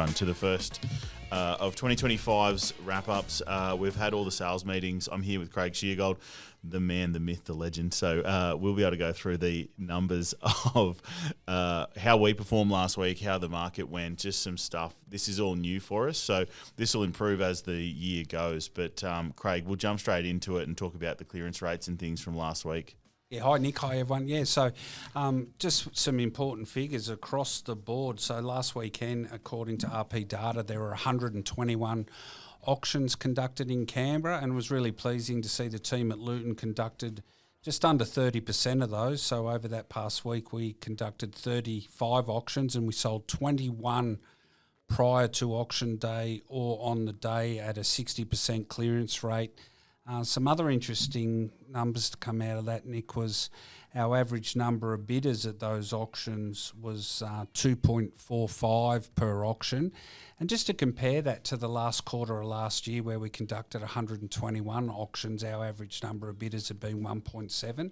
everyone to the first of 2025's wrap-ups. We've had all the sales meetings. I'm here with Craig Sheargold, the man, the myth, the legend. So we'll be able to go through the numbers of how we performed last week, how the market went, just some stuff. This is all new for us, so this will improve as the year goes. But Craig, we'll jump straight into it and talk about the clearance rates and things from last week. Yeah, hi Nick, hi everyone. Yeah, so just some important figures across the board. So last weekend, according to RP data, there were 121 auctions conducted in Canberra, and it was really pleasing to see the team at Luton conducted just under 30% of those. So over that past week, we conducted 35 auctions and we sold 21 prior to auction day or on the day at a 60% clearance rate. Some other interesting numbers to come out of that, Nick, was our average number of bidders at those auctions was 2.45 per auction. And just to compare that to the last quarter of last year where we conducted 121 auctions, our average number of bidders had been 1.7.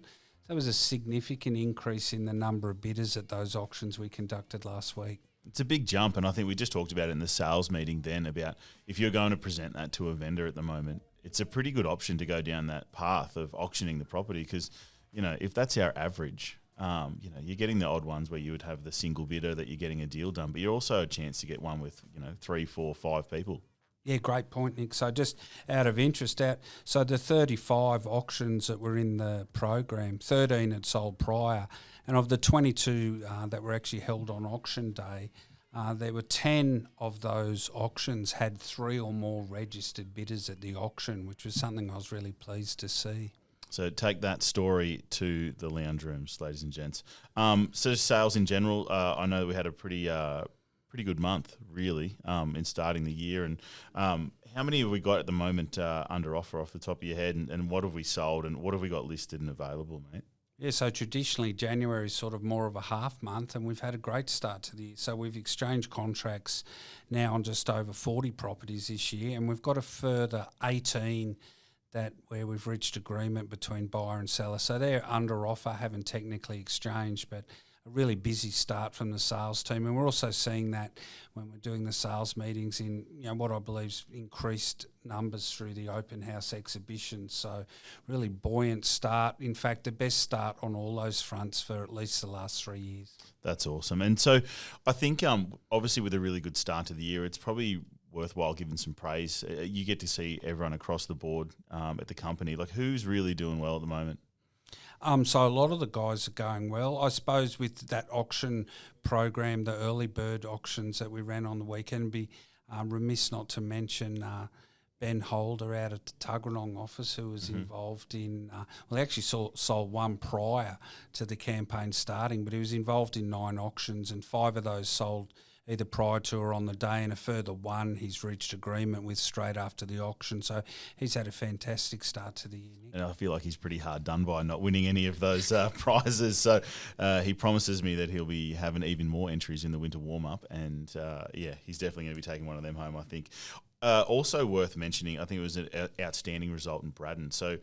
That was a significant increase in the number of bidders at those auctions we conducted last week. It's a big jump, and I think we just talked about it in the sales meeting then about if you're going to present that to a vendor at the moment, it's a pretty good option to go down that path of auctioning the property because, you know, if that's our average, you're getting the odd ones where you would have the single bidder that you're getting a deal done, but you're also a chance to get one with, 3, 4, 5 people. Yeah, great point, Nick. So just out of interest, so the 35 auctions that were in the program, 13 had sold prior, and of the 22 that were actually held on auction day, there were 10 of those auctions had 3 or more registered bidders at the auction, which was something I was really pleased to see. So take that story to the lounge rooms, ladies and gents. So sales in general, I know we had a pretty good month, really, in starting the year. And how many have we got at the moment under offer off the top of your head? And what have we sold and what have we got listed and available, mate? Yeah, so traditionally January is sort of more of a half month, and we've had a great start to the year. So we've exchanged contracts now on just over 40 properties this year, and we've got a further 18 where we've reached agreement between buyer and seller. So they're under offer, haven't technically exchanged, but a really busy start from the sales team. And we're also seeing that when we're doing the sales meetings in what I believe is increased numbers through the open house exhibitions. So really buoyant start. In fact, the best start on all those fronts for at least the last 3 years. That's awesome. And so I think obviously with a really good start to the year, it's probably worthwhile giving some praise. You get to see everyone across the board at the company. Like, who's really doing well at the moment? So a lot of the guys are going well. I suppose with that auction program, the early bird auctions that we ran on the weekend, be remiss not to mention Ben Holder out at the Tuggeranong office, who was involved in, he actually sold one prior to the campaign starting, but he was involved in 9 auctions, and 5 of those sold either prior to or on the day, and a further 1 he's reached agreement with straight after the auction. So he's had a fantastic start to the year, Nick. And I feel like he's pretty hard done by not winning any of those prizes. So he promises me that he'll be having even more entries in the winter warm-up, and he's definitely going to be taking one of them home, I think. Also worth mentioning, I think it was an outstanding result in Braddon. So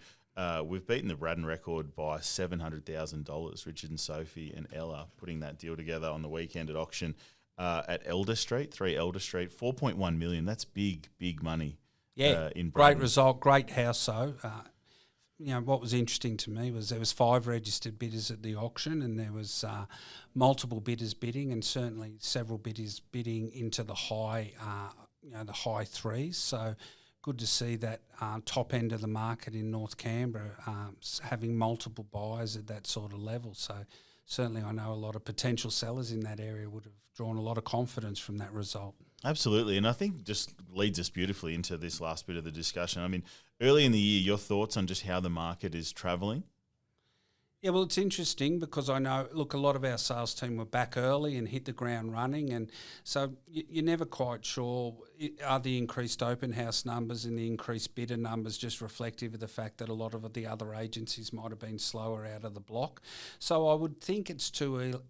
we've beaten the Braddon record by $700,000. Richard and Sophie and Ella putting that deal together on the weekend at auction. At Elder Street, 3 Elder Street, $4.1 million. That's big money. Yeah, in great result, great house. So, what was interesting to me was there was 5 registered bidders at the auction, and there was multiple bidders bidding, and certainly several bidders bidding into the high, the high threes. So, good to see that top end of the market in North Canberra having multiple buyers at that sort of level. So. Certainly I know a lot of potential sellers in that area would have drawn a lot of confidence from that result. Absolutely, and I think just leads us beautifully into this last bit of the discussion. I mean, early in the year, your thoughts on just how the market is travelling? Yeah, well, it's interesting because I know, look, a lot of our sales team were back early and hit the ground running, and so you're never quite sure, are the increased open house numbers and the increased bidder numbers just reflective of the fact that a lot of the other agencies might have been slower out of the block. So I would think it's too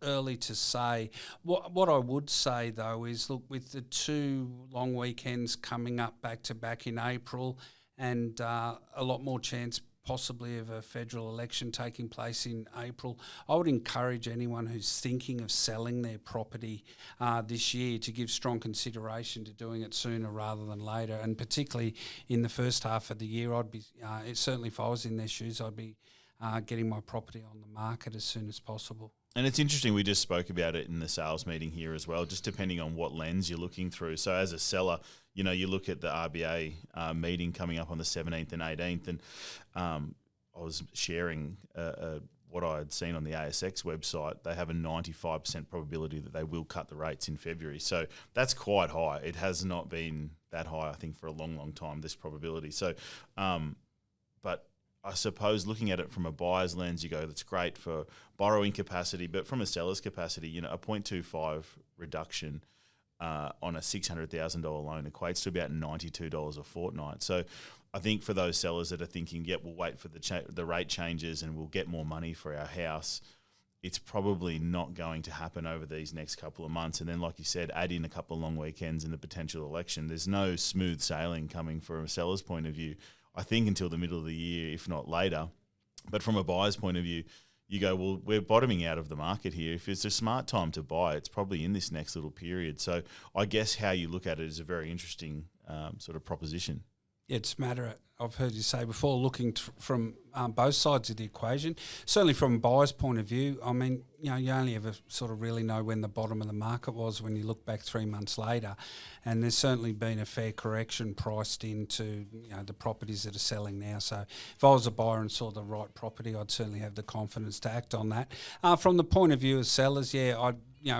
early to say. What I would say, though, is, look, with the 2 long weekends coming up back-to-back in April and a lot more chance possibly of a federal election taking place in April, I would encourage anyone who's thinking of selling their property this year to give strong consideration to doing it sooner rather than later. And particularly in the first half of the year, I'd be certainly if I was in their shoes, I'd be getting my property on the market as soon as possible. And it's interesting, we just spoke about it in the sales meeting here as well, just depending on what lens you're looking through. So as a seller, you look at the RBA meeting coming up on the 17th and 18th, and I was sharing what I had seen on the ASX website. They have a 95% probability that they will cut the rates in February. So that's quite high. It has not been that high, I think, for a long, long time, this probability. So, but I suppose looking at it from a buyer's lens, you go, that's great for borrowing capacity, but from a seller's capacity, a 0.25 reduction on a $600,000 loan equates to about $92 a fortnight. So I think for those sellers that are thinking, yep, we'll wait for the rate changes and we'll get more money for our house, it's probably not going to happen over these next couple of months. And then, like you said, add in a couple of long weekends and the potential election. There's no smooth sailing coming from a seller's point of view, I think, until the middle of the year, if not later. But from a buyer's point of view, you go, well, we're bottoming out of the market here. If it's a smart time to buy, it's probably in this next little period. So I guess how you look at it is a very interesting sort of proposition. It's a matter, I've heard you say before, looking from both sides of the equation. Certainly from a buyer's point of view, I mean, you only ever sort of really know when the bottom of the market was when you look back 3 months later. And there's certainly been a fair correction priced into, the properties that are selling now. So if I was a buyer and saw the right property, I'd certainly have the confidence to act on that. From the point of view of sellers, I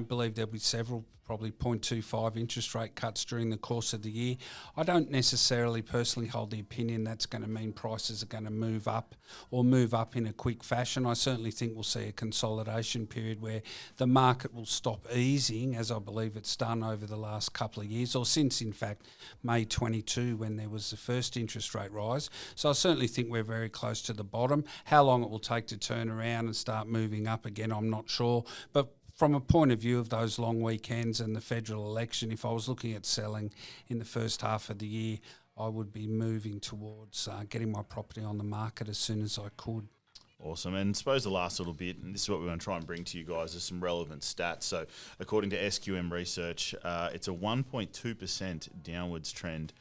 believe there'll be several, probably 0.25 interest rate cuts during the course of the year. I don't necessarily personally hold the opinion that's going to mean prices are going to move up in a quick fashion. I certainly think we'll see a consolidation period where the market will stop easing, as I believe it's done over the last couple of years, or since, in fact, May 22 when there was the first interest rate rise. So I certainly think we're very close to the bottom. How long it will take to turn around and start moving up again, I'm not sure. But from a point of view of those long weekends and the federal election, if I was looking at selling in the first half of the year, I would be moving towards getting my property on the market as soon as I could. Awesome. And I suppose the last little bit, and this is what we want to try and bring to you guys, is some relevant stats. So according to SQM research, it's a 1.2% downwards trend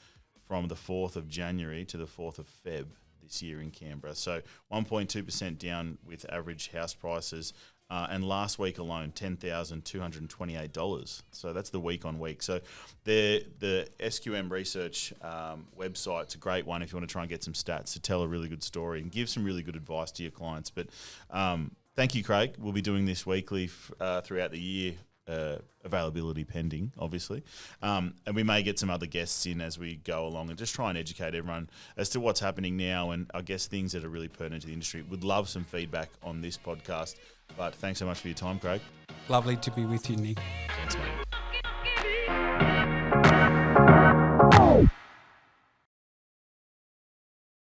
from the 4th of January to the 4th of Feb this year in Canberra. So 1.2% down with average house prices. And last week alone, $10,228. So that's the week on week. So the SQM research website's a great one if you want to try and get some stats to tell a really good story and give some really good advice to your clients. But thank you, Craig. We'll be doing this weekly throughout the year. Availability pending, obviously. And we may get some other guests in as we go along and just try and educate everyone as to what's happening now and I guess things that are really pertinent to the industry. Would love some feedback on this podcast. But thanks so much for your time, Craig. Lovely to be with you, Nick. Thanks, mate.